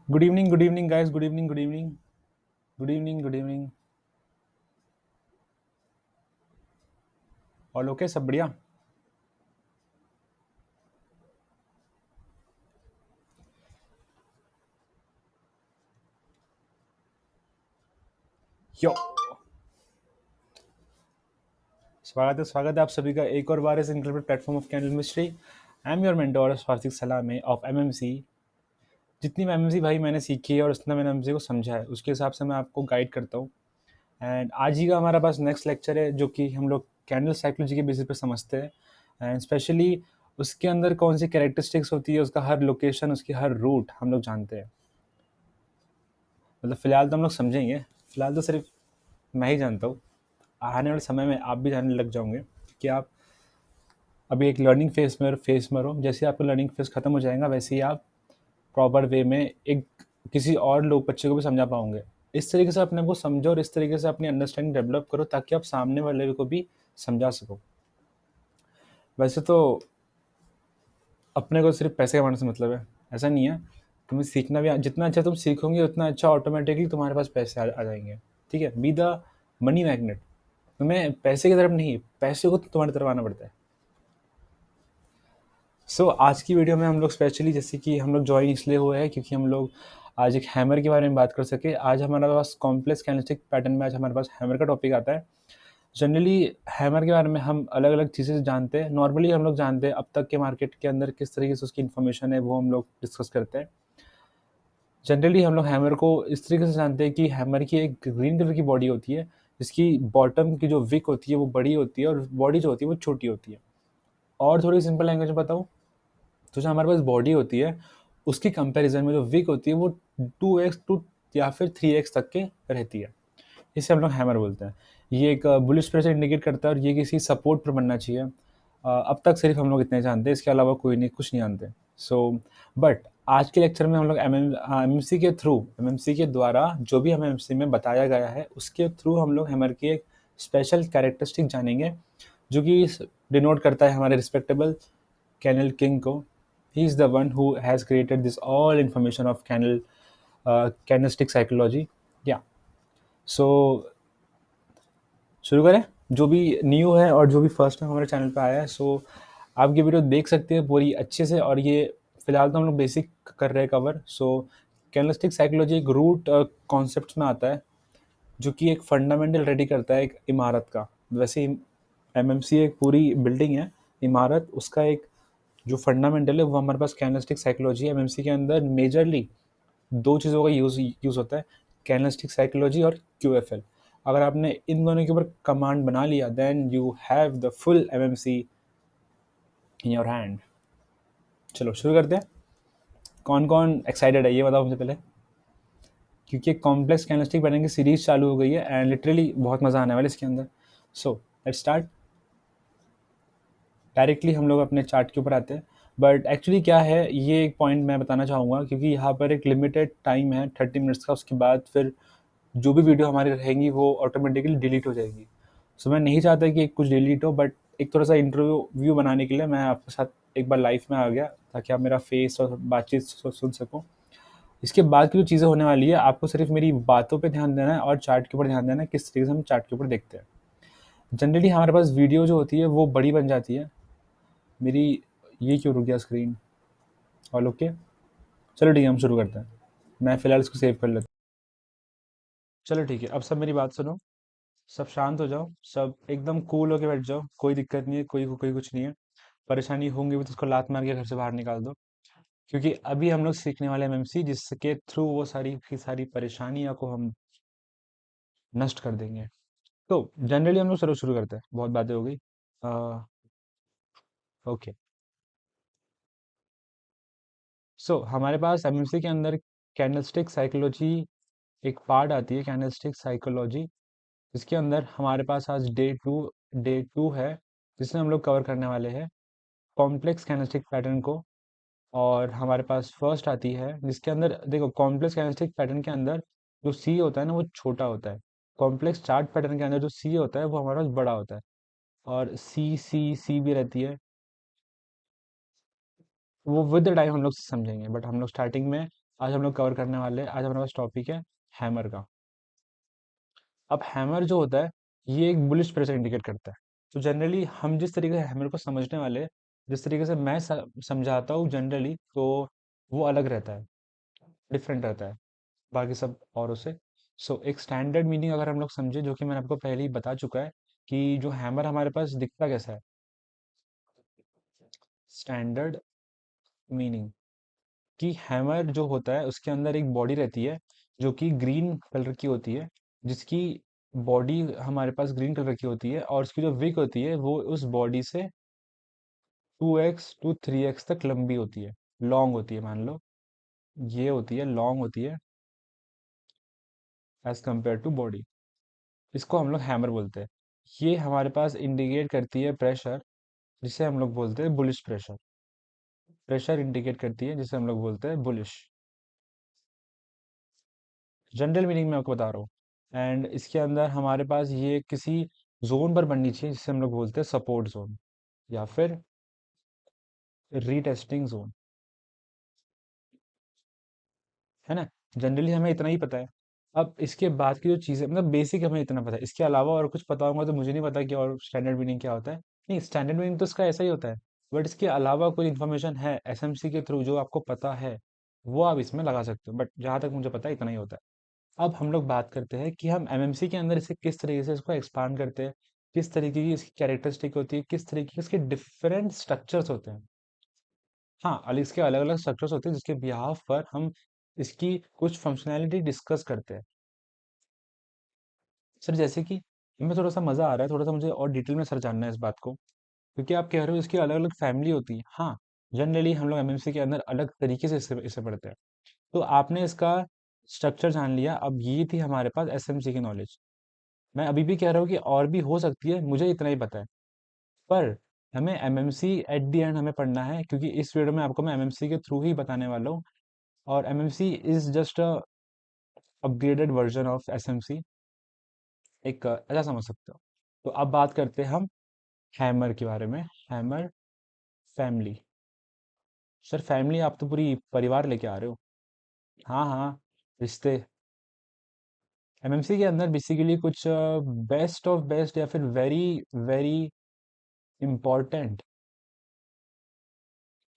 Good evening guys, good evening, good evening, good evening, good evening. All okay, सब बढ़िया। यो, स्वागत है आप सभी का एक और बार इस incredible platform of Candle Mystery. I am your mentor Swatik Salame of MMC. जितनी एमएमसी भाई मैंने सीखी है और जितना मैंने एमएमसी को समझा है उसके हिसाब से मैं आपको गाइड करता हूँ। एंड आज ही का हमारा पास नेक्स्ट लेक्चर है जो कि हम लोग कैंडल साइकोलॉजी के बेसिस पे समझते हैं। एंड स्पेशली उसके अंदर कौन सी कैरेक्टरिस्टिक्स होती है, उसका हर लोकेशन, उसकी हर रूट हम लोग जानते हैं। मतलब फ़िलहाल तो हम लोग समझेंगे, फ़िलहाल तो सिर्फ मैं ही जानता हूँ। आने वाले समय में आप भी जानने लग जाओगे कि आप अभी एक लर्निंग फेस में रहो। जैसे आपका लर्निंग फेस खत्म हो जाएगा वैसे ही आप प्रॉपर वे में एक किसी और लोग बच्चे को भी समझा पाओगे। इस तरीके से अपने को समझो और इस तरीके से अपनी अंडरस्टैंडिंग डेवलप करो ताकि आप सामने वाले को भी समझा सको। वैसे तो अपने को सिर्फ पैसे कमाने से मतलब है, ऐसा नहीं है। तुम्हें सीखना भी, जितना अच्छा तुम सीखोगे उतना अच्छा ऑटोमेटिकली तुम्हारे पास पैसे आ जाएंगे। ठीक है, बी द मनी मैग्नेट। तुम्हें पैसे की तरफ नहीं, पैसे को तुम्हारी तरफ आना पड़ता है। आज की वीडियो में हम लोग स्पेशली, जैसे कि हम लोग ज्वाइन इसलिए हुए हैं क्योंकि हम लोग आज एक हैमर के बारे में बात कर सके। आज हमारे पास कॉम्प्लेक्स कैनेस्टिक पैटर्न में आज हमारे पास हैमर का टॉपिक आता है। जनरली हैमर के बारे में हम अलग अलग चीज़ें जानते हैं। नॉर्मली हम लोग जानते हैं अब तक के मार्केट के अंदर किस तरीके से उसकी इन्फॉर्मेशन है वो हम लोग डिस्कस करते हैं। जनरली हम लोग हैमर को इस तरीके से जानते हैं कि हैमर की एक ग्रीन कलर की बॉडी होती है जिसकी बॉटम की जो विक होती है वो बड़ी होती है और बॉडी जो होती है वो छोटी होती है। और थोड़ी सिंपल लैंग्वेज में बताऊँ तो जो हमारे पास बॉडी होती है उसकी कंपैरिजन में जो विक होती है वो 2x टू या फिर 3x तक के रहती है। इसे हम लोग हैमर बोलते हैं। ये एक बुलिश प्रेशर इंडिकेट करता है और ये किसी सपोर्ट पर बनना चाहिए। अब तक सिर्फ हम लोग इतने जानते हैं, इसके अलावा कोई नहीं, कुछ नहीं जानते। बट आज के लेक्चर में हम लोग एम एम सी के द्वारा जो भी हमें एम में बताया गया है उसके थ्रू हम लोग हैमर की एक स्पेशल कैरेक्टरिस्टिक जानेंगे जो कि डिनोट करता है हमारे रिस्पेक्टेबल कैनल किंग को। He is the one who has created this all information of candlestick psychology. या सो शुरू करें। जो भी न्यू है और जो भी फर्स्ट टाइम हमारे चैनल पे आया है, आप ये वीडियो देख सकते हैं पूरी अच्छे से। और ये फिलहाल तो हम लोग बेसिक कर रहे हैं कवर। कैनलिस्टिक साइकोलॉजी एक रूट कॉन्सेप्ट में आता है जो कि एक फंडामेंटल रेडी करता है एक इमारत का। वैसे एमएमसी एक पूरी बिल्डिंग है, इमारत उसका एक जो फंडामेंटल है वो हमारे पास कैनलिस्टिक साइकोलॉजी है। एमएमसी के अंदर मेजरली दो चीज़ों का यूज़ होता है, कैनलिस्टिक साइकोलॉजी और क्यूएफएल। अगर आपने इन दोनों के ऊपर कमांड बना लिया then you have the full MMC in your hand. चलो शुरू करते हैं। कौन कौन एक्साइटेड है ये बताओ मुझे पहले, क्योंकि एक कॉम्प्लेक्स कैनलिस्टिक पैटर्न की सीरीज चालू हो गई है एंड लिटरली बहुत मज़ा आने वाला है इसके अंदर। So let's start. डायरेक्टली हम लोग अपने चार्ट के ऊपर आते हैं। बट एक्चुअली क्या है, ये एक पॉइंट मैं बताना चाहूँगा क्योंकि यहाँ पर एक लिमिटेड टाइम है 30 मिनट्स का। उसके बाद फिर जो भी वीडियो हमारी रहेंगी वो ऑटोमेटिकली डिलीट हो जाएगी। मैं नहीं चाहता कि कुछ डिलीट हो, बट एक थोड़ा सा इंटरव्यू व्यू बनाने के लिए मैं आपके साथ एक बार लाइफ में आ गया ताकि आप मेरा फेस और बातचीत सुन सको। इसके बाद की जो चीज़ें होने वाली है आपको सिर्फ मेरी बातों पे ध्यान देना है और चार्ट के ऊपर ध्यान देना है, किस तरीके से हम चार्ट के ऊपर देखते हैं। जनरली हमारे पास वीडियो जो होती है वो बड़ी बन जाती है। मेरी ये क्यों रुक गया स्क्रीन? ऑल ओके, चलो ठीक है हम शुरू करते हैं। मैं फ़िलहाल इसको सेव कर लेता हूँ। चलो ठीक है, अब सब मेरी बात सुनो। सब शांत हो जाओ, सब एकदम कूल होके बैठ जाओ। कोई दिक्कत नहीं है, कोई कुछ नहीं है। परेशानी होंगी भी तो उसको लात मार के घर से बाहर निकाल दो, क्योंकि अभी हम लोग सीखने वाले हैं एमएमसी जिसके थ्रू वो सारी की सारी परेशानियों को हम नष्ट कर देंगे। तो जनरली हम लोग शुरू शुरू करते हैं, बहुत बातें हो गई। ओके, हमारे पास एमएमसी के अंदर कैंडलस्टिक साइकोलॉजी एक पार्ट आती है, कैंडलस्टिक साइकोलॉजी, जिसके अंदर हमारे पास आज डे टू है जिसमें हम लोग कवर करने वाले हैं कॉम्प्लेक्स कैनेस्टिक पैटर्न को। और हमारे पास फर्स्ट आती है जिसके अंदर देखो, कॉम्प्लेक्स कैनेस्टिक पैटर्न के अंदर जो सी होता है ना वो छोटा होता है। कॉम्प्लेक्स चार्ट पैटर्न के अंदर जो सी होता है वो हमारे पास बड़ा होता है। और सी सी सी भी रहती है, वो विद द टाइम हम लोग समझेंगे, बट हम लोग स्टार्टिंग में आज हम लोग कवर करने वाले हैं, आज हमारे पास टॉपिक है हैमर का। अब हैमर जो होता है, ये एक बुलिश प्रेशर इंडिकेट करता है। तो जनरली हम जिस तरीके से हैमर को समझने वाले हैं, जिस तरीके से मैं समझाता हूँ जनरली, तो वो अलग रहता है, डिफरेंट रहता है बाकी सब औरों से। सो एक स्टैंडर्ड मीनिंग अगर हम लोग समझे, जो कि मैंने आपको पहले ही बता चुका है, कि जो हैमर हमारे पास दिखता कैसा है। स्टैंडर्ड मीनिंग कि हैमर जो होता है उसके अंदर एक बॉडी रहती है जो कि ग्रीन कलर की होती है, जिसकी बॉडी हमारे पास ग्रीन कलर की होती है, और उसकी जो विक होती है वो उस बॉडी से 2x to 3x तक लंबी होती है, लॉन्ग होती है, मान लो ये होती है, लॉन्ग होती है एज कम्पेयर टू बॉडी। इसको हम लोग हैमर बोलते हैं। ये हमारे पास इंडिकेट करती है प्रेशर, जिसे हम लोग बोलते हैं बुलिश प्रेशर। प्रेशर इंडिकेट करती है जिसे हम लोग बोलते हैं बुलिश। जनरल मीनिंग मैं आपको बता रहा हूँ। एंड इसके अंदर हमारे पास ये किसी जोन पर बननी चाहिए, जिसे हम लोग बोलते हैं सपोर्ट जोन या फिर रीटेस्टिंग जोन, है ना। जनरली हमें इतना ही पता है। अब इसके बाद की जो चीज़ें, मतलब बेसिक हमें इतना पता है, इसके अलावा और कुछ पता होगा तो मुझे नहीं पता कि और स्टैंडर्ड मीनिंग क्या होता है। नहीं, स्टैंडर्ड मीनिंग तो इसका ऐसा ही होता है, बट इसके अलावा कोई इन्फॉर्मेशन है एसएमसी के थ्रू जो आपको पता है, वो आप इसमें लगा सकते हो, बट जहाँ तक मुझे पता है इतना ही होता है। अब हम लोग बात करते हैं कि हम एमएमसी के अंदर इसे किस तरीके से इसको एक्सपांड करते हैं, किस तरीके की इसकी कैरेक्टरिस्टिक होती है, किस तरीके के इसके डिफरेंट स्ट्रक्चर्स होते हैं। हाँ, इसके अलग अलग स्ट्रक्चर्स होते हैं जिसके बिहाफ पर हम इसकी कुछ फंक्शनैलिटी डिस्कस करते हैं। सर जैसे कि हमें थोड़ा सा मज़ा आ रहा है, थोड़ा सा मुझे और डिटेल में सर जानना है इस बात को, क्योंकि आप कह रहे हो इसकी अलग अलग फैमिली होती है। हाँ, जनरली हम लोग एमएमसी के अंदर अलग तरीके से इसे पढ़ते हैं। तो आपने इसका स्ट्रक्चर जान लिया, अब ये थी हमारे पास एसएमसी की नॉलेज। मैं अभी भी कह रहा हूँ कि और भी हो सकती है, मुझे इतना ही पता है। पर हमें एमएमसी एट द एंड हमें पढ़ना है, क्योंकि इस वीडियो में आपको मैं एमएमसी के थ्रू ही बताने वाला हूँ। और MMC is just a upgraded version of SMC, एक ऐसा समझ सकते हो। तो अब बात करते हैं हम हैमर के बारे में। Hammer family. सर फैमिली, आप तो पूरी परिवार लेके आ रहे हो। हाँ हाँ, रिश्ते। एमएमसी के अंदर बेसिकली कुछ बेस्ट ऑफ बेस्ट या फिर very very important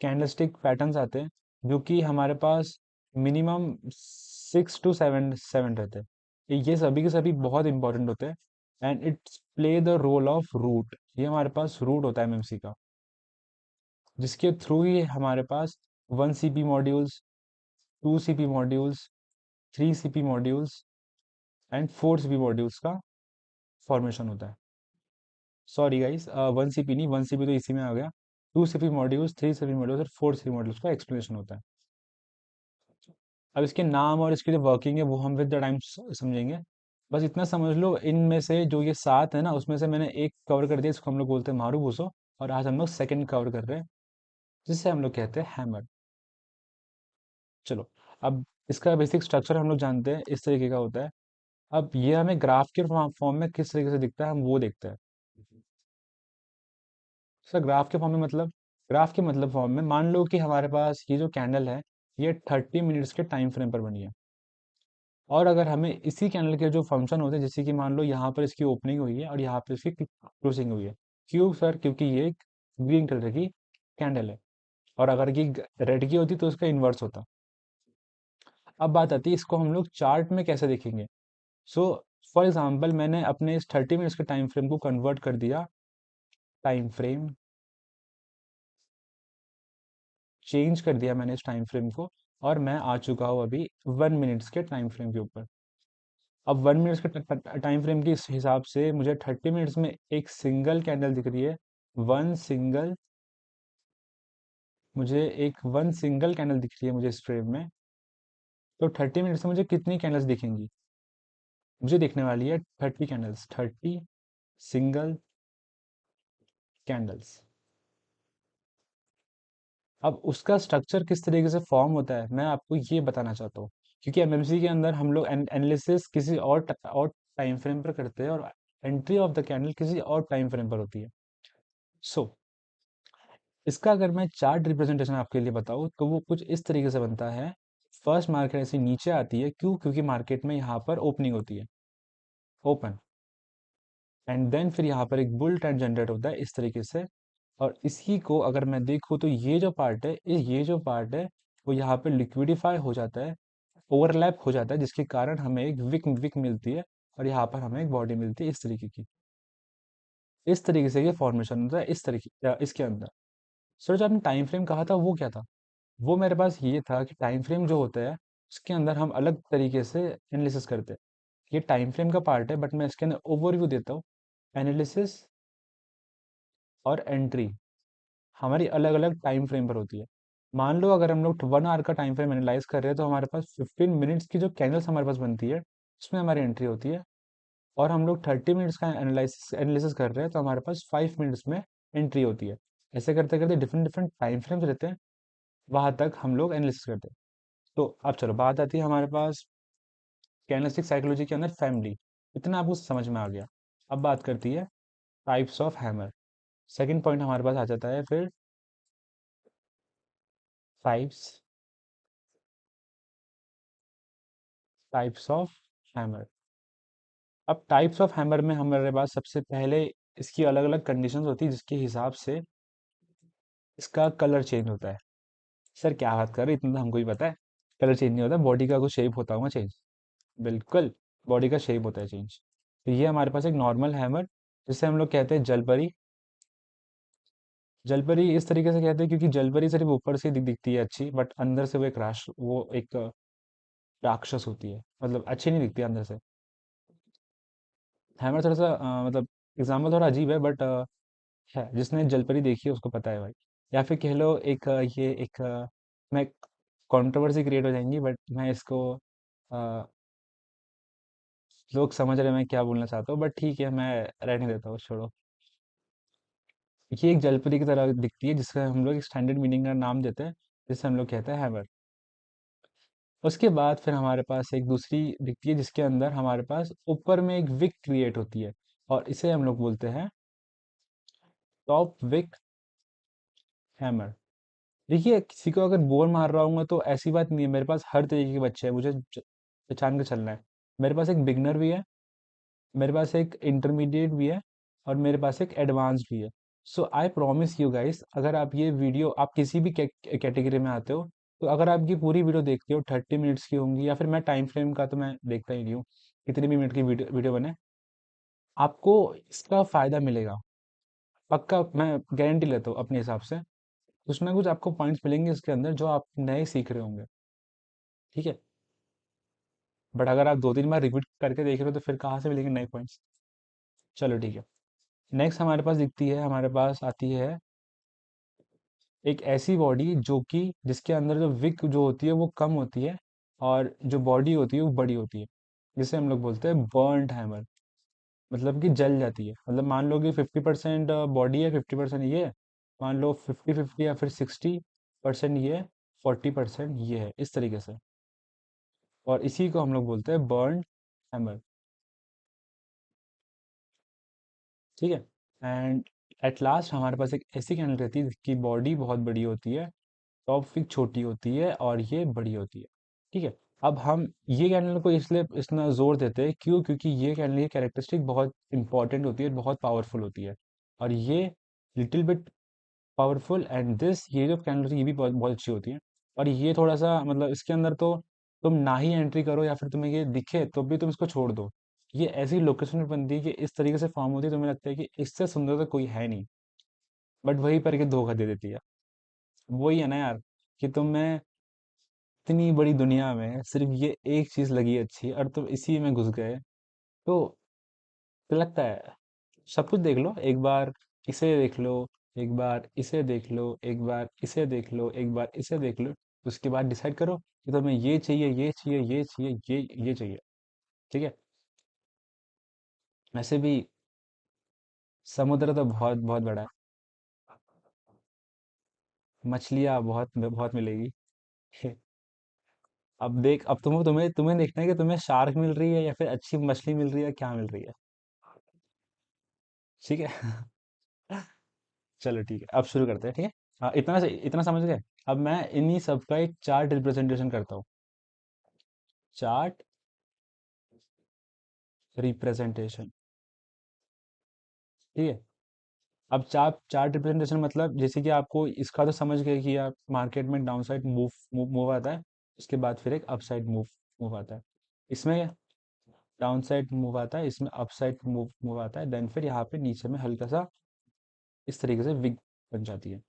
candlestick patterns आते हैं, जो कि हमारे पास मिनिमम 6 to 7 रहते हैं। ये सभी के सभी बहुत इंपॉर्टेंट होते हैं, and it's play the role of root. ये हमारे पास रूट होता है एमएमसी का, जिसके थ्रू ही हमारे पास 1 CP modules, 2 CP modules, 3 CP modules and 4 CP modules का फॉर्मेशन होता है। सॉरी गाइस, 1 CP नहीं, 1 CP तो इसी में आ गया। 2 CP मॉड्यूल्स, 3 CP मॉड्यूल्स और 4 CP मॉड्यूल्स का एक्सप्लेनेशन होता है। अब इसके नाम और इसकी जो वर्किंग है वो हम विद द टाइम समझेंगे। बस इतना समझ लो, इनमें से जो ये 7 है ना, उसमें से मैंने एक कवर कर दिया, इसको हम लोग बोलते हैं मारू भूसो। और आज हम लोग सेकंड कवर कर रहे हैं, जिससे हम लोग कहते हैं हैमर। चलो, अब इसका बेसिक स्ट्रक्चर हम लोग जानते हैं, इस तरीके का होता है। अब ये हमें ग्राफ के फॉर्म में किस तरीके से दिखता है हम वो देखते हैं। सर ग्राफ के फॉर्म में मतलब, ग्राफ के मतलब फॉर्म में मान लो कि हमारे पास ये जो कैंडल है, ये 30 मिनट्स के टाइम फ्रेम पर बनी है। और अगर हमें इसी कैंडल के जो फंक्शन होते हैं, जैसे कि मान लो यहाँ पर इसकी ओपनिंग हुई है और यहाँ पर इसकी क्लोजिंग हुई है। क्यों सर? क्योंकि ये एक ग्रीन कलर की कैंडल है, और अगर ये रेड की होती तो उसका इन्वर्स होता। अब बात आती है इसको हम लोग चार्ट में कैसे देखेंगे। सो फॉर एग्जाम्पल, मैंने अपने इस 30 मिनट्स के टाइम फ्रेम को कन्वर्ट कर दिया, टाइम फ्रेम चेंज कर दिया मैंने इस टाइम फ्रेम को, और मैं आ चुका हूँ अभी 1 मिनट्स के टाइम फ्रेम के ऊपर। अब 1 मिनट्स के टाइम फ्रेम के हिसाब से मुझे 30 मिनट्स में एक सिंगल कैंडल दिख रही है। One single one single candle दिख रही है मुझे इस फ्रेम में। तो 30 मिनट्स में मुझे कितनी कैंडल्स दिखेंगी? मुझे दिखने वाली है 30 कैंडल्स, 30 सिंगल कैंडल्स। अब उसका स्ट्रक्चर किस तरीके से फॉर्म होता है मैं आपको ये बताना चाहता हूँ, क्योंकि एमएमसी के अंदर हम लोग एनालिसिस किसी और टाइम फ्रेम पर करते हैं, और एंट्री ऑफ द कैंडल किसी और टाइम फ्रेम पर होती है। सो इसका अगर मैं चार्ट रिप्रेजेंटेशन आपके लिए बताऊँ तो वो कुछ इस तरीके से बनता है। फर्स्ट मार्केट ऐसे नीचे आती है, क्यों? क्योंकि मार्केट में यहाँ पर ओपनिंग होती है, ओपन, एंड देन फिर यहाँ पर एक बुल ट्रेंड जनरेट होता है इस तरीके से। और इसी को अगर मैं देखूँ तो ये जो पार्ट है, ये जो पार्ट है वो यहाँ पे लिक्विडिफाई हो जाता है, ओवरलैप हो जाता है, जिसके कारण हमें एक विक विक मिलती है, और यहाँ पर हमें एक बॉडी मिलती है इस तरीके की। इस तरीके से ये फॉर्मेशन होता है इस तरीके इसके अंदर। सर जो आपने टाइम फ्रेम कहा था वो क्या था? वो मेरे पास ये था कि टाइम फ्रेम जो होता है उसके अंदर हम अलग तरीके से एनालिसिस करते हैं। ये टाइम फ्रेम का पार्ट है, बट मैं इसके अंदर ओवरव्यू देता हूँ। एनालिसिस और एंट्री हमारी अलग अलग टाइम फ्रेम पर होती है। मान लो अगर हम लोग 1 आवर का टाइम फ्रेम एनालाइज कर रहे हैं, तो हमारे पास 15 मिनट्स की जो कैंडल्स हमारे पास बनती है उसमें हमारी एंट्री होती है। और हम लोग 30 मिनट्स का एनालिसिस एनालिसिस कर रहे हैं, तो हमारे पास 5 मिनट्स में एंट्री होती है। ऐसे करते करते डिफरेंट डिफरेंट टाइम फ्रेम्स रहते हैं, वहां तक हम लोग एनालिसिस करते हैं। तो अब चलो बात आती है हमारे पास कैनलिस्टिक साइकोलॉजी के अंदर फैमिली। इतना आपको समझ में आ गया। अब बात करती है types of hammer. Second point हमारे पास आ जाता है फिर टाइप्स टाइप्स ऑफ हैमर। अब टाइप्स ऑफ हैमर में हमारे पास सबसे पहले इसकी अलग अलग कंडीशंस होती है, जिसके हिसाब से इसका कलर चेंज होता है। सर क्या बात कर रहे हैं, इतना तो हमको ही पता है। कलर चेंज नहीं होता, बॉडी का कुछ शेप होता होगा चेंज। बिल्कुल, बॉडी का शेप होता है चेंज। तो ये हमारे पास एक नॉर्मल हैमर, जिसे हम लोग कहते हैं जलपरी। जलपरी इस तरीके से कहते हैं क्योंकि जलपरी सिर्फ ऊपर से दिखती है अच्छी, बट अंदर से वो एक राक्षस होती है, मतलब अच्छी नहीं दिखती अंदर से। हैमर थोड़ा सा मतलब एग्जाम्पल थोड़ा अजीब है, बट है, जिसने जलपरी देखी है उसको पता है भाई। या फिर कह लो एक ये एक मैं कंट्रोवर्सी क्रिएट हो जाएंगी, बट मैं इसको अ, लोग समझ रहे हैं मैं क्या बोलना चाहता हूँ, बट ठीक है, मैं रहने देता हूँ, छोड़ो। ये एक जलपरी की तरह दिखती है, जिसका हम लोग एक स्टैंडर्ड मीनिंग का नाम देते हैं, जिसे हम लोग कहते हैं हैमर। उसके बाद फिर हमारे पास एक दूसरी दिखती है, जिसके अंदर हमारे पास ऊपर में एक विक क्रिएट होती है, और इसे हम लोग बोलते हैं टॉप विक हैमर। देखिए, किसी को अगर बोर मार रहा हूँ तो ऐसी बात नहीं है, मेरे पास हर तरीके के बच्चे हैं, मुझे पहचान के चलना है। मेरे पास एक बिगनर भी है, मेरे पास एक इंटरमीडिएट भी है, और मेरे पास एक एडवांस भी है। सो आई प्रॉमिस यू गाइस, अगर आप ये वीडियो आप किसी भी कैटेगरी में आते हो, तो अगर आप ये पूरी वीडियो देखते हो, 30 मिनट्स की होंगी, या फिर मैं टाइम फ्रेम का तो मैं देखता ही नहीं हूँ, कितने भी मिनट की वीडियो वीडियो बने, आपको इसका फायदा मिलेगा। पक्का, मैं गारंटी लेता हूँ अपने हिसाब से। कुछ ना कुछ आपको पॉइंट्स मिलेंगे इसके अंदर जो आप नए सीख रहे होंगे। ठीक है, बट अगर आप 2-3 बार रिपीट करके देख रहे हो तो फिर कहाँ से मिलेंगे नए पॉइंट्स? चलो ठीक है। नेक्स्ट हमारे पास दिखती है, हमारे पास आती है एक ऐसी बॉडी जो कि जिसके अंदर जो विक जो होती है वो कम होती है, और जो बॉडी होती है वो बड़ी होती है, जिसे हम लोग बोलते हैं बर्न्ड हैमर। मतलब कि जल जाती है, मतलब मान लो कि 50% बॉडी है, 50% ये है। मान लो 50-50, या फिर 60% ये है, 40% ये है, इस तरीके से। और इसी को हम लोग बोलते हैं बर्न्ड हैमर। ठीक है। एंड एट लास्ट हमारे पास एक ऐसी कैंडल रहती है जिसकी बॉडी बहुत बड़ी होती है, टॉप पिक छोटी होती है, और ये बड़ी होती है। ठीक है। अब हम ये कैंडल को इसलिए इतना जोर देते हैं, क्यों? क्योंकि ये कैंडल की कैरेक्टरिस्टिक बहुत इंपॉर्टेंट होती है, बहुत पावरफुल होती है। और ये little bit powerful, and this ये जो कैंडल होती है ये भी बहुत बहुत अच्छी होती है। और ये थोड़ा सा मतलब इसके अंदर तो तुम ना ही एंट्री करो, या फिर तुम्हें ये दिखे तो भी तुम इसको छोड़ दो। ये ऐसी लोकेशन पर बनती है कि इस तरीके से फॉर्म होती है, तुम्हें लगता है कि इससे सुंदर तो कोई है नहीं, बट वहीं पर के धोखा दे देती है। वही है ना यार, कि तुम्हें इतनी बड़ी दुनिया में सिर्फ ये एक चीज लगी अच्छी, और तुम इसी में घुस गए। तो लगता है सब कुछ देख लो एक बार, इसे देख लो, एक बार इसे देख लो, एक बार इसे देख लो, एक बार इसे देख लो, उसके बाद डिसाइड करो कि तुम्हें ये चाहिए, ये चाहिए, ये चाहिए, ये चाहिए। ठीक है। वैसे भी समुद्र तो बहुत बहुत बड़ा है, मछलियाँ बहुत बहुत मिलेगी। अब देख, अब तुम्हें तुम्हें देखना है कि तुम्हें शार्क मिल रही है, या फिर अच्छी मछली मिल रही है, क्या मिल रही है। ठीक है। चलो ठीक है, अब शुरू करते हैं। ठीक है। हाँ, इतना समझ गए। अब मैं इन्हीं सब का एक चार्ट रिप्रेजेंटेशन करता हूँ। Chart representation. ठीक है। अब चार्ट चार्ट रिप्रेजेंटेशन मतलब जैसे कि आपको इसका तो समझ गए कि आप मार्केट में डाउन साइड मूव मूव आता है, उसके बाद फिर एक अप साइड मूव मूव आता है। इसमें डाउन साइड मूव आता है, इसमें अप साइड मूव मूव आता है, देन फिर यहाँ पे नीचे में हल्का सा इस तरीके से विग बन जाती है।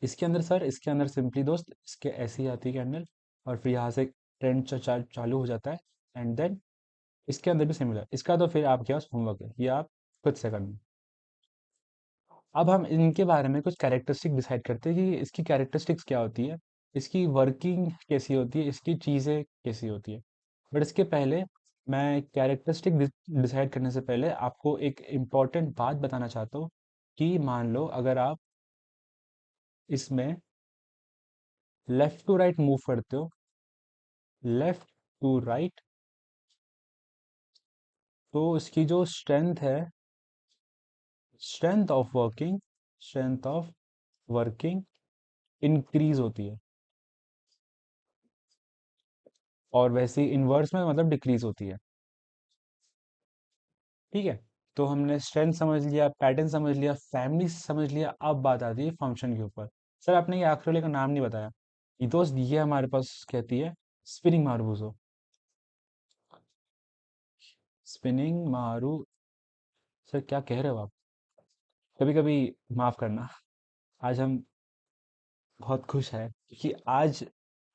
इसके अंदर सर, इसके अंदर सिंपली दोस्त इसके ऐसी आती है कैंडल, और फिर यहाँ से ट्रेंड चालू हो जाता है। एंड देन इसके अंदर भी सिमिलर, इसका तो फिर आपके पास होमवर्क है, ये आप खुद से करना। अब हम इनके बारे में कुछ कैरेक्टरिस्टिक डिसाइड करते हैं कि इसकी कैरेक्टरिस्टिक्स क्या होती है, इसकी वर्किंग कैसी होती है, इसकी चीज़ें कैसी होती है। बट इसके पहले मैं कैरेक्टरिस्टिक डिसाइड करने से पहले आपको एक इम्पॉर्टेंट बात बताना चाहता हूँ कि मान लो अगर आप इसमें लेफ़्ट टू राइट मूव करते हो, लेफ़्ट टू राइट, तो इसकी जो स्ट्रेंथ है, strength of working, strength of working increase होती है, और वैसे ही इन्वर्स में मतलब डिक्रीज होती है। ठीक है। तो हमने स्ट्रेंथ समझ लिया, पैटर्न समझ लिया, फैमिली समझ लिया, अब बात आती है फंक्शन के ऊपर। सर आपने ये आखिरी वाले का नाम नहीं बताया। ये दोस्त ये हमारे पास कहती है स्पिनिंग मारुबुजो। स्पिनिंग मारू, सर क्या कह रहे हो आप? कभी कभी माफ करना, आज हम बहुत खुश हैं क्योंकि आज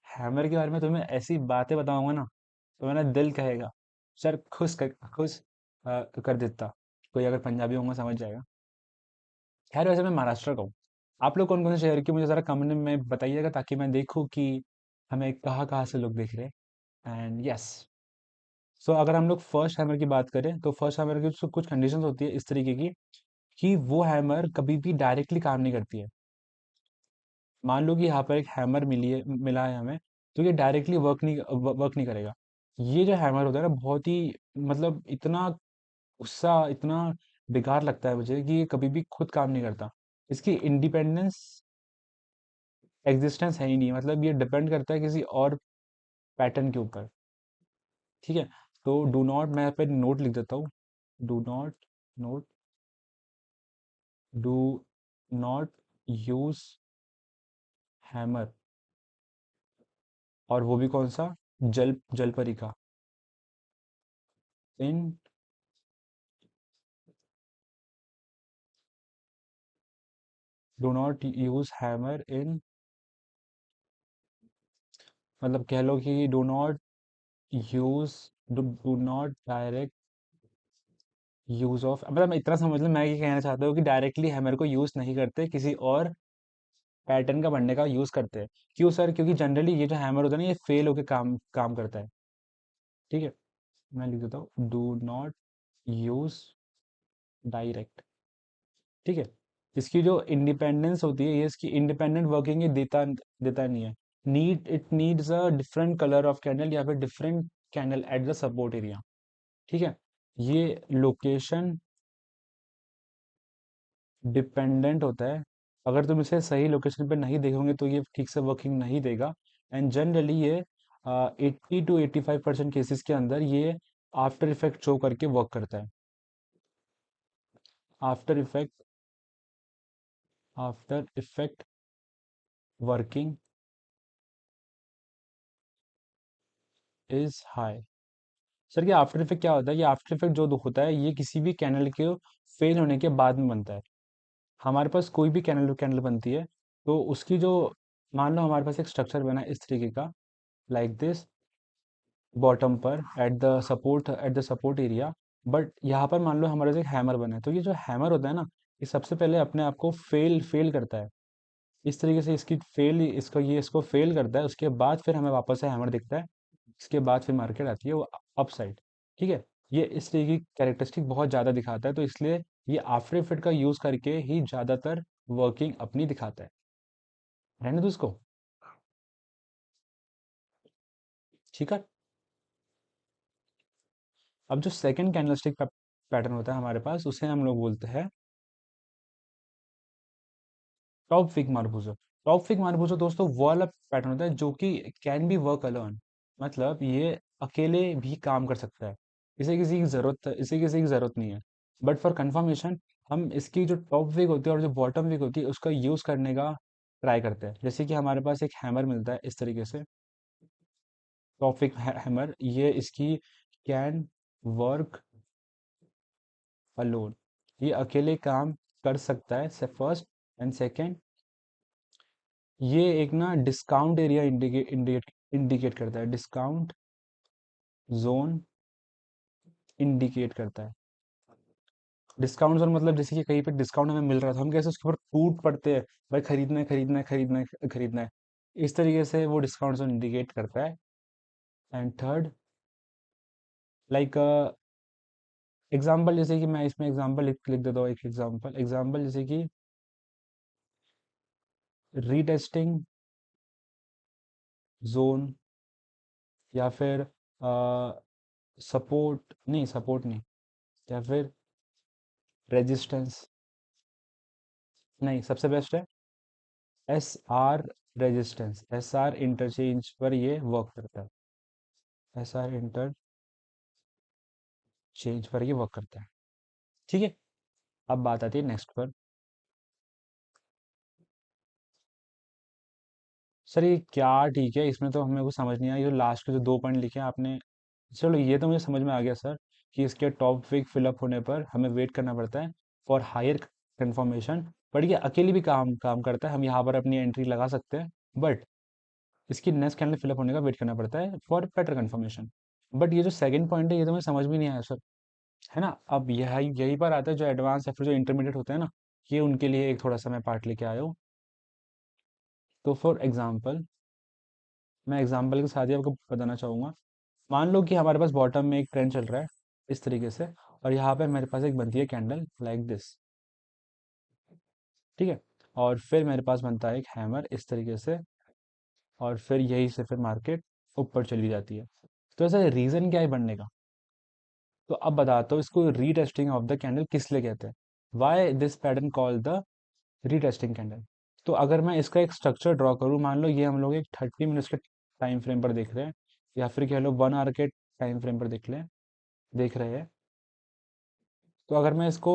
हैमर के बारे में तुम्हें ऐसी बातें बताऊंगा ना, तो मेरा दिल कहेगा सर खुश कर देता। कोई अगर पंजाबी होगा समझ जाएगा। खैर वैसे मैं महाराष्ट्र का हूँ। आप लोग कौन कौन से शहर के, मुझे ज़रा कमेंट में बताइएगा ताकि मैं देखूँ कि हमें कहाँ कहाँ से लोग देख रहे हैं। एंड यस, सो अगर हम लोग फर्स्ट हैमर की बात करें तो फर्स्ट हैमर की कुछ कंडीशंस होती है इस तरीके की कि वो हैमर कभी भी डायरेक्टली काम नहीं करती है। मान लो कि यहाँ पर एक हैमर मिला है हमें, तो ये डायरेक्टली वर्क नहीं करेगा। ये जो हैमर होता है ना, बहुत ही मतलब इतना गुस्सा, इतना बेकार लगता है मुझे कि ये कभी भी खुद काम नहीं करता। इसकी इंडिपेंडेंस एग्जिस्टेंस है ही नहीं, मतलब ये डिपेंड करता है किसी और पैटर्न के ऊपर। ठीक है। तो डू नॉट, मैं यहाँ पे नोट लिख देता हूँ। Do not, note, do not use hammer, और वो भी कौन सा, जलपरी का, इन, डू नॉट यूज हैमर इन, मतलब कह लो कि do not use, do not direct use of, मतलब मैं इतना समझ लो, मैं ये कहना चाहता हूँ कि डायरेक्टली हैमर को यूज नहीं करते, किसी और पैटर्न का बनने का यूज करते हैं। क्यों सर? क्योंकि जनरली ये जो हैमर होता है ना, ये फेल होके काम काम करता है। ठीक है। मैं लिख देता हूँ डू नॉट यूज डायरेक्ट। ठीक है। इसकी जो इंडिपेंडेंस होती है, ये इसकी इंडिपेंडेंट वर्किंग ये देता देता नहीं है। It needs a different colour of candle या फिर different candle at the support area. ठीक है। ये लोकेशन डिपेंडेंट होता है। अगर तुम इसे सही लोकेशन पे नहीं देखोगे तो ये ठीक से वर्किंग नहीं देगा। एंड जनरली ये 80 to 85% केसेस के अंदर ये आफ्टर इफेक्ट शो करके वर्क करता है। After effect, after effect working is high. Sir ये आफ्टर इफेक्ट क्या होता है? ये आफ्टर इफेक्ट जो होता है, ये किसी भी कैनल के फेल होने के बाद में बनता है। हमारे पास कोई भी कैनल कैनल बनती है, तो उसकी जो, मान लो हमारे पास एक स्ट्रक्चर बना है इस तरीके का, लाइक दिस, बॉटम पर at the support area. But यहाँ पर मान लो हमारे पास एक हैमर बना है, तो ये जो हैमर होता है ना, ये सबसे पहले अपने आप को फेल फेल करता है। इस तरीके से इसकी फेल, इसको ये इसको फेल करता है, उसके बाद फिर हमें वापस से हैमर दिखता है। इसके बाद फिर मार्केट आती है वो अप साइड। ठीक है। ये इस तरीके की कैरेक्टरिस्टिक बहुत ज़्यादा दिखाता है, तो इसलिए ये आफ्टर इफेक्ट का यूज़ करके ही ज़्यादातर वर्किंग अपनी दिखाता है। रहने दो उसको। ठीक है। अब जो सेकंड कैंडलस्टिक पैटर्न होता है हमारे पास, उसे हम लोग बोलते हैं टॉप फिग मार्बूजो। टॉप फिग मार्बूजो दोस्तों वो वाला पैटर्न होता है जो कि कैन बी वर्क अलोन। मतलब ये अकेले भी काम कर सकता है, इसे किसी की ज़रूरत नहीं है। बट फॉर कंफर्मेशन हम इसकी जो टॉप विक होती है और जो बॉटम विक होती है उसका यूज़ करने का ट्राई करते हैं। जैसे कि हमारे पास एक हैमर मिलता है इस तरीके से, टॉप विक हैमर, ये इसकी कैन वर्क अलोन, ये अकेले काम कर सकता है से फर्स्ट। एंड सेकेंड, ये एक ना डिस्काउंट एरिया इंडिकेट करता है, डिस्काउंट जोन इंडिकेट करता है। डिस्काउंट जोन मतलब जैसे कि कहीं पे डिस्काउंट हमें मिल रहा था, हम कैसे उसके ऊपर टूट पड़ते हैं, भाई खरीदना है खरीदना है खरीदना है खरीदना है। इस तरीके से वो डिस्काउंट जोन इंडिकेट करता है। एंड थर्ड, लाइक एग्जाम्पल, जैसे कि मैं इसमें एग्जाम्पल लिख देता हूँ, एक एग्जाम्पल जैसे कि रीटेस्टिंग जोन, या फिर सपोर्ट नहीं, या फिर रेजिस्टेंस, नहीं सबसे बेस्ट है S R resistance, S R interchange पर ये वर्क करता है, एस आर इंटरचेंज पर ये वर्क करता है। ठीक है, अब बात आती है नेक्स्ट पर। सर ये क्या, ठीक है, इसमें तो हमें कुछ समझ नहीं आया, ये जो लास्ट के जो 2 पॉइंट लिखे हैं आपने, चलो ये तो मुझे समझ में आ गया सर, कि इसके टॉप विक फिलअप होने पर हमें वेट करना पड़ता है फॉर हायर कंफर्मेशन। बट ये अकेली भी काम काम करता है, हम यहाँ पर अपनी एंट्री लगा सकते हैं, बट इसकी नेक्स्ट कैंडल फिलअप होने का वेट करना पड़ता है फॉर बेटर कंफर्मेशन। बट ये जो सेकंड पॉइंट है ये तो मुझे समझ में नहीं आया सर, है ना। अब यही यही पर आता है जो एडवांस या फिर जो इंटरमीडिएट होते हैं ना, ये उनके लिए एक थोड़ा सा मैं पार्ट लेके आया हूँ। तो फॉर एग्जाम्पल, मैं एग्जाम्पल के साथ ही आपको बताना चाहूँगा। मान लो कि हमारे पास बॉटम में एक ट्रेंड चल रहा है इस तरीके से, और यहाँ पे मेरे पास एक बनती है कैंडल लाइक दिस, ठीक है। और फिर मेरे पास बनता है एक हैमर इस तरीके से, और फिर यही से फिर मार्केट ऊपर चली जाती है। तो ऐसा रीज़न क्या है बनने का, तो अब बताता हूँ इसको रीटेस्टिंग ऑफ द कैंडल किस लिए कहते हैं, why this pattern call the retesting candle. तो अगर मैं इसका एक स्ट्रक्चर ड्रॉ करूँ, मान लो ये हम लोग एक 30 मिनट्स के टाइम फ्रेम पर देख रहे हैं, या फिर कह लो 1 आवर के टाइम फ्रेम पर देख रहे हैं। तो अगर मैं इसको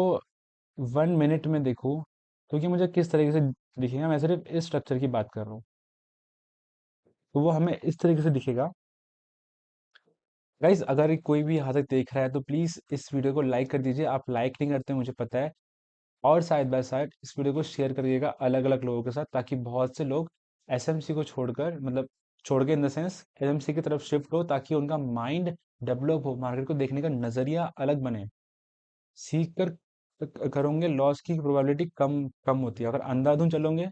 1 मिनट में देखूँ, तो कि मुझे किस तरीके से दिखेगा, मैं सिर्फ इस स्ट्रक्चर की बात कर रहा हूँ, तो वो हमें इस तरीके से दिखेगा। गाइज अगर कोई भी यहाँ तक देख रहा है तो प्लीज़ इस वीडियो को लाइक कर दीजिए, आप लाइक नहीं करते मुझे पता है। और साइड बाय साइड इस वीडियो को शेयर करिएगा अलग अलग लोगों के साथ, ताकि बहुत से लोग एसएमसी को छोड़कर, मतलब छोड़ के इन द सेंस एसएमसी की तरफ शिफ्ट हो, ताकि उनका माइंड डेवलप हो, मार्केट को देखने का नज़रिया अलग बने। सीख कर करोगे, लॉस की प्रोबेबिलिटी कम कम होती है। अगर अंधाधुन चलोगे,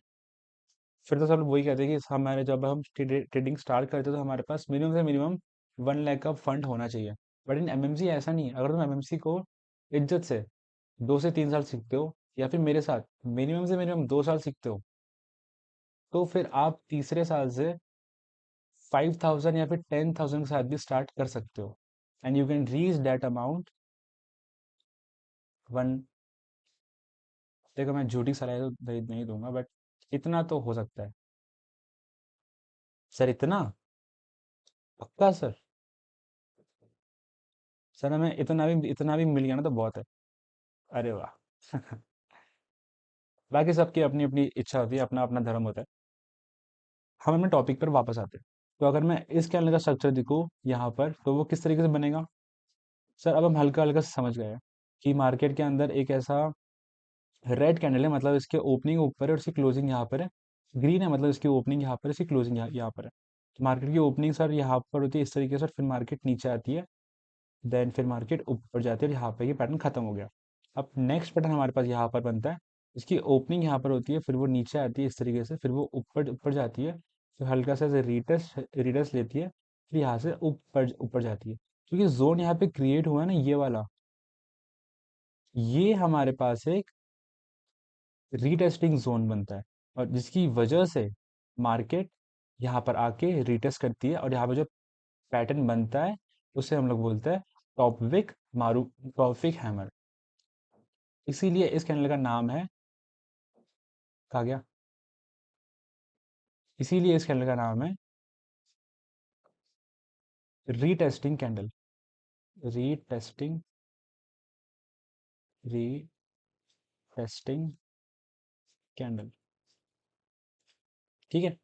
फिर तो सब वही कहते हैं कि हमारे, जब हम ट्रेडिंग स्टार्ट करते हैं तो हमारे पास मिनिमम से मिनिमम 1 लाख का फंड होना चाहिए। बट इन एमएमसी ऐसा नहीं है, अगर तुम एमएमसी को इज्जत से 2 से 3 साल सीखते हो, या फिर मेरे साथ मिनिमम से मिनिमम 2 साल सीखते हो, तो फिर आप तीसरे साल से 5,000 या फिर 10,000 के साथ भी स्टार्ट कर सकते हो, and you can reach that amount one. देखो मैं झूठी सलाह तो नहीं दूंगा, बट इतना तो हो सकता है। सर इतना पक्का सर? सर हमें इतना भी मिल गया ना तो बहुत है। अरे वाह बाकी सबकी अपनी अपनी इच्छा होती है, अपना अपना धर्म होता है। हम अपने टॉपिक पर वापस आते हैं। तो अगर मैं इस कैंडल का स्ट्रक्चर दिखूँ यहाँ पर, तो वो किस तरीके से बनेगा। सर अब हम हल्का हल्का से समझ गए हैं कि मार्केट के अंदर एक ऐसा रेड कैंडल है, मतलब इसके ओपनिंग ऊपर है और इसकी क्लोजिंग यहाँ पर है। ग्रीन है मतलब इसकी ओपनिंग यहाँ पर है, इसकी क्लोजिंग यहाँ पर है। तो मार्केट की ओपनिंग सर यहाँ पर होती है इस तरीके से, फिर मार्केट नीचे आती है, देन फिर मार्केट ऊपर जाती है, और यहाँ पे ये पैटर्न खत्म हो गया। अब नेक्स्ट पैटर्न हमारे पास यहाँ पर बनता है, इसकी ओपनिंग यहाँ पर होती है, फिर वो नीचे आती है इस तरीके से, फिर वो ऊपर ऊपर जाती है, फिर हल्का सा ऐसे रिटर्स लेती है, फिर यहाँ से ऊपर ऊपर जाती है। क्योंकि जोन यहाँ पे क्रिएट हुआ है ना ये वाला, ये हमारे पास एक रीटेस्टिंग जोन बनता है, और जिसकी वजह से मार्केट यहाँ पर आके रीटेस्ट करती है, और यहाँ पर जो पैटर्न बनता है उसे हम लोग बोलते हैं टॉप विक मारू टॉप विक हैमर। इसीलिए इस कैंडल का नाम है, कहा गया, इसीलिए इस कैंडल का नाम है retesting candle, retesting, retesting candle. ठीक है,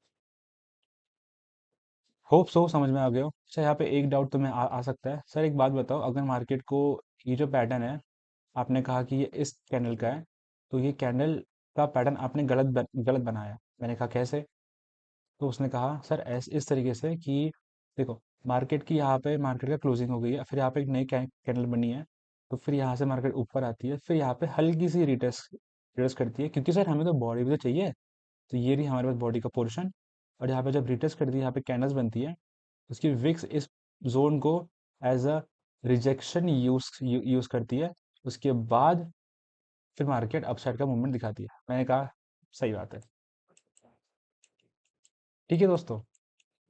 होप सो समझ में आ गया हो। अच्छा, यहाँ पे एक डाउट तुम्हें आ सकता है, सर एक बात बताओ, अगर मार्केट को ये जो पैटर्न है, आपने कहा कि ये इस कैंडल का है, तो ये कैंडल का पैटर्न आपने गलत बनाया। मैंने कहा कैसे? तो उसने कहा सर ऐसे इस तरीके से कि देखो, मार्केट की यहाँ पे मार्केट का क्लोजिंग हो गई है, फिर यहाँ पे एक नई कैंडल बनी है, तो फिर यहाँ से मार्केट ऊपर आती है, फिर यहाँ पे हल्की सी रिटेस्ट रिटेस्ट करती है, क्योंकि सर हमें तो बॉडी भी तो चाहिए। तो ये रही हमारे पास बॉडी का पोर्शन, और यहाँ पे जब रिटेस्ट करती है, यहाँ पे कैंडल्स बनती है, उसकी विक्स इस जोन को एज अ रिजेक्शन यूज करती है। उसके बाद फिर मार्केट अपसाइड का मूवमेंट दिखाती है। मैंने कहा सही बात है। ठीक है दोस्तों,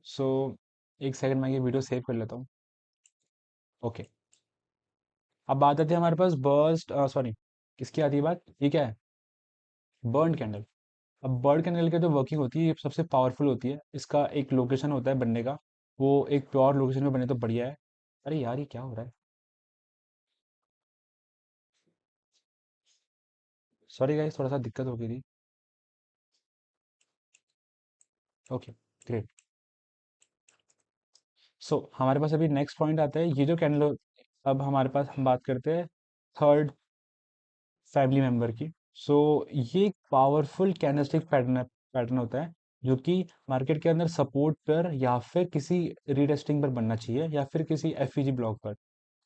सो एक सेकंड में ये वीडियो सेव कर लेता हूँ। ओके, अब बात आती है हमारे पास बर्स्ट, सॉरी, किसकी आती है बात, ये क्या है, बर्न कैंडल। अब बर्ड कैंडल की जो वर्किंग होती है, ये सबसे पावरफुल होती है, इसका एक लोकेशन होता है बनने का, वो एक प्योर लोकेशन में बने तो बढ़िया है। अरे यार, ये क्या हो रहा है, सॉरी गाइस, थोड़ा सा दिक्कत हो गई थी। Okay, great. सो हमारे पास अभी नेक्स्ट पॉइंट आता है, ये जो कैंडल, अब हमारे पास हम बात करते हैं थर्ड फैमिली मेंबर की। सो ये एक पावरफुल कैंडलस्टिक पैटर्न होता है, जो कि मार्केट के अंदर सपोर्ट पर या फिर किसी रीटेस्टिंग पर बनना चाहिए, या फिर किसी एफईजी ब्लॉक पर।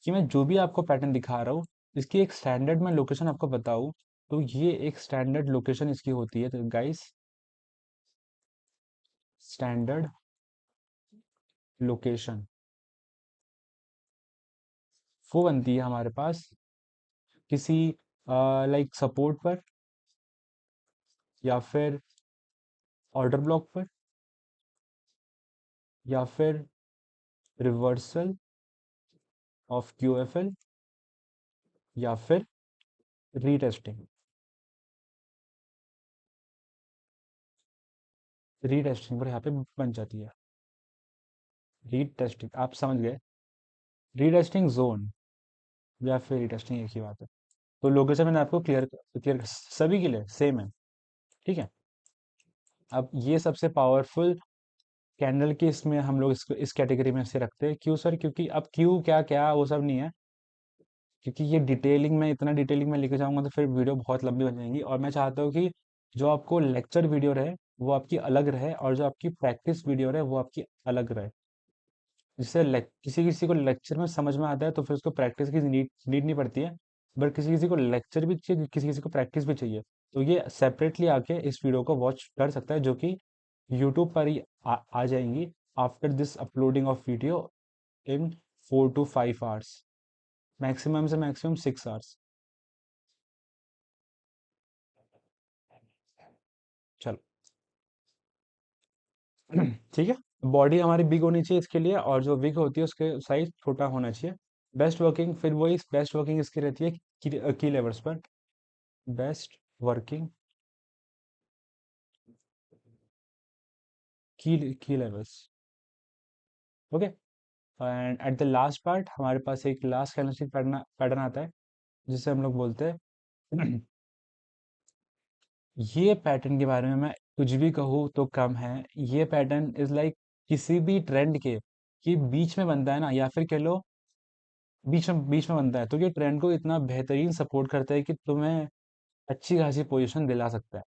कि मैं जो भी आपको पैटर्न दिखा रहा हूँ, इसकी एक स्टैंडर्ड मैं लोकेशन आपको बताऊँ, तो ये एक स्टैंडर्ड लोकेशन इसकी होती है, तो गाइस, स्टैंडर्ड लोकेशन वो बनती है हमारे पास किसी लाइक सपोर्ट पर, या फिर ऑर्डर ब्लॉक पर, या फिर रिवर्सल ऑफ क्यूएफएल, या फिर रीटेस्टिंग। रीटेस्टिंग पर यहाँ पे बन जाती है। रीटेस्टिंग आप समझ गए, रीटेस्टिंग जोन या फिर रीटेस्टिंग एक ही बात है। तो लोकेशन मैंने आपको क्लियर क्लियर सभी के लिए सेम है। ठीक है, अब ये सबसे पावरफुल कैंडल के इसमें हम लोग इसको इस कैटेगरी में से रखते हैं। क्यों सर? क्योंकि अब क्यों क्या क्या वो सब नहीं है, क्योंकि ये डिटेलिंग में, इतना डिटेलिंग में लेके जाऊंगा तो फिर वीडियो बहुत लंबी बन जाएंगी, और मैं चाहता हूँ कि जो आपको लेक्चर वीडियो रहे वो आपकी अलग रहे, और जो आपकी प्रैक्टिस वीडियो रहे वो आपकी अलग रहे। जिससे किसी किसी को लेक्चर में समझ में आता है, तो फिर उसको प्रैक्टिस की नीड नहीं पड़ती है। बट किसी किसी को लेक्चर भी चाहिए, किसी किसी को प्रैक्टिस भी चाहिए, तो ये सेपरेटली आके इस वीडियो को वॉच कर सकता है, जो कि यूट्यूब पर ही आ जाएंगी after this uploading of video in 4 to 5 hours, maximum से मैक्सिमम 6 आवर्स। चलो, ठीक है। बॉडी हमारी बिग होनी चाहिए इसके लिए, और जो विग होती है उसके साइज छोटा होना चाहिए। बेस्ट वर्किंग, फिर वही बेस्ट वर्किंग इसकी रहती है की लेवर्स पर। बेस्ट वर्किंग की levers. Okay, and at the last part हमारे पास एक लास्ट कैंडलस्टिक पैटर्न पैटर्न आता है, जिसे हम लोग बोलते हैं ये पैटर्न के बारे में मैं कुछ भी कहूँ तो कम है। ये पैटर्न इज लाइक किसी भी ट्रेंड के कि बीच में बनता है ना, या फिर कह लो बीच में बनता है, तो ये ट्रेंड को इतना बेहतरीन सपोर्ट करता है कि तुम्हें अच्छी खासी पोजीशन दिला सकता है।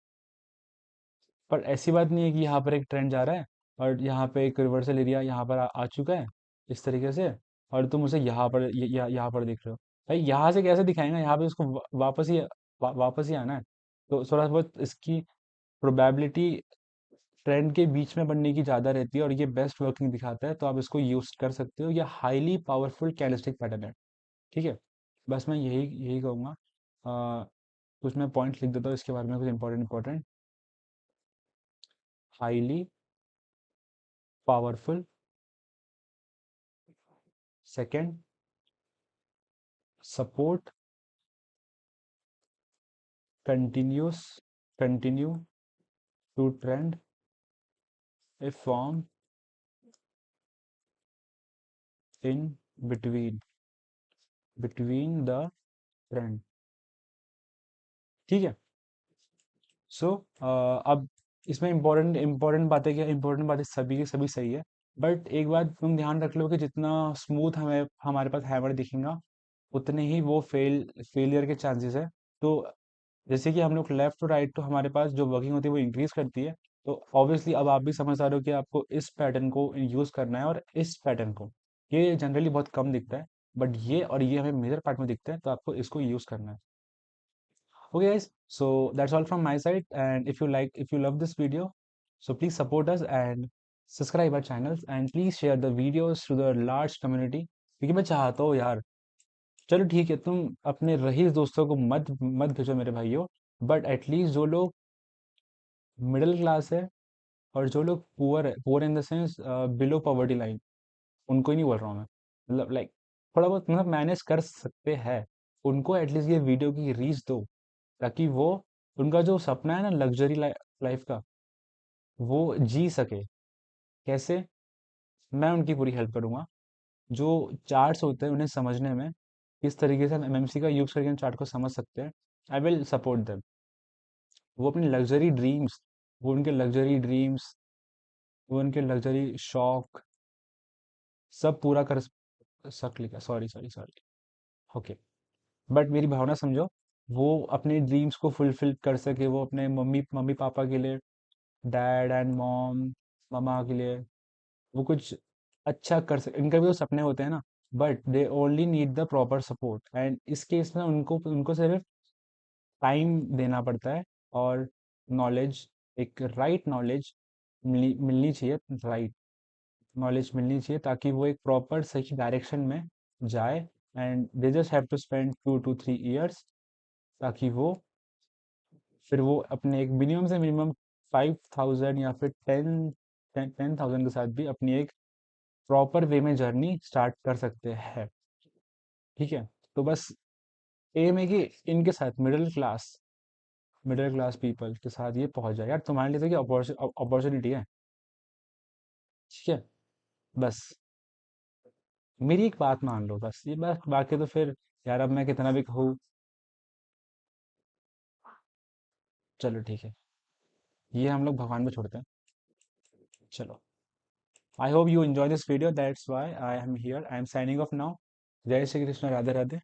पर ऐसी बात नहीं है कि यहाँ पर एक ट्रेंड जा रहा है, और यहाँ पे एक रिवर्सल एरिया यहाँ पर आ चुका है इस तरीके से, और तुम उसे यहाँ पर यहाँ पर देख रहे हो। भाई यहाँ से कैसे दिखाएंगे, यहाँ पे उसको वापस ही आना है। तो थोड़ा बहुत इसकी प्रोबेबिलिटी ट्रेंड के बीच में बनने की ज़्यादा रहती है, और ये बेस्ट वर्किंग दिखाता है, तो आप इसको यूज कर सकते हो। ये हाईली पावरफुल कैंडलस्टिक पैटर्न है। ठीक है, बस मैं यही यही कहूँगा। कुछ मैं पॉइंट लिख देता हूँ इसके बारे में, कुछ important important. Highly powerful, second, support, continuous continue to trend a form in between, between the friend. ठीक है। सो अब इसमें इम्पोर्टेंट बातें क्या, इम्पोर्टेंट बातें सभी की सभी सही है, बट एक बात तुम ध्यान रख लो कि जितना स्मूथ हमें हमारे पास हैमर दिखेगा, उतने ही वो फेलियर के चांसेस है। तो जैसे कि हम लोग लेफ्ट टू राइट, तो हमारे पास जो वर्किंग होती है वो इंक्रीज करती है। तो ऑब्वियसली अब आप भी समझ आ रहे हो कि आपको इस पैटर्न को यूज करना है और इस पैटर्न को। ये जनरली बहुत कम दिखता है, बट ये और ये हमें मेजर पार्ट में दिखता है, तो आपको इसको यूज करना है। Okay guys, so that's all from my side, and if you love this video, so please support us and subscribe our channels, and please share the videos to the large community, क्योंकि मैं चाहता हूँ यार। चलो ठीक है, तुम अपने रईस दोस्तों को मत मत भेजो मेरे भाइयों, बट एटलीस्ट जो लोग मिडिल क्लास है और जो लोग पुअर है, poor in the sense below poverty line, उनको ही नहीं बोल रहा हूँ मैं, मतलब लाइक थोड़ा बहुत मतलब मैनेज कर सकते हैं, उनको एटलीस्ट ये वीडियो की रीच दो, ताकि वो उनका जो सपना है ना लग्जरी लाइफ का, वो जी सके। कैसे? मैं उनकी पूरी हेल्प करूंगा। जो चार्ट्स होते हैं उन्हें समझने में, किस तरीके से हम एमएमसी का यूज करके चार्ट को समझ सकते हैं, आई विल सपोर्ट देम। वो अपनी लग्जरी ड्रीम्स, वो उनके लग्जरी शौक सब पूरा कर सक। Sorry sorry sorry. Okay, but मेरी भावना समझो, वो अपने ड्रीम्स को फुलफिल कर सके, वो अपने मम्मी मम्मी पापा के लिए, डैड एंड मॉम, ममा के लिए वो कुछ अच्छा कर सके। इनके भी तो सपने होते हैं ना, but they only need the proper support, and इस केस में उनको उनको सिर्फ टाइम देना पड़ता है, और नॉलेज, एक राइट नॉलेज मिलनी चाहिए, राइट नॉलेज मिलनी चाहिए, ताकि वो एक प्रॉपर सही डायरेक्शन में जाए। And they just have to spend 2 to 3 years, ताकि वो फिर वो अपने एक मिनिमम से मिनिमम 5,000 या फिर 10,000 के साथ भी अपनी एक प्रॉपर वे में जर्नी स्टार्ट कर सकते हैं। ठीक है। तो बस एम है कि इनके साथ मिडिल क्लास पीपल के साथ ये पहुंच जाए यार, तुम्हारे लिए तो क्या अपॉर्चुनिटी है। ठीक है। बस मेरी एक बात मान लो, बस ये बस, बाकी तो फिर यार अब मैं कितना भी कहूँ। चलो ठीक है, ये हम लोग भगवान पे छोड़ते हैं। चलो, I hope you enjoy this video. That's why I am here. I am signing off now. Jai Shri Krishna, Radhe Radhe.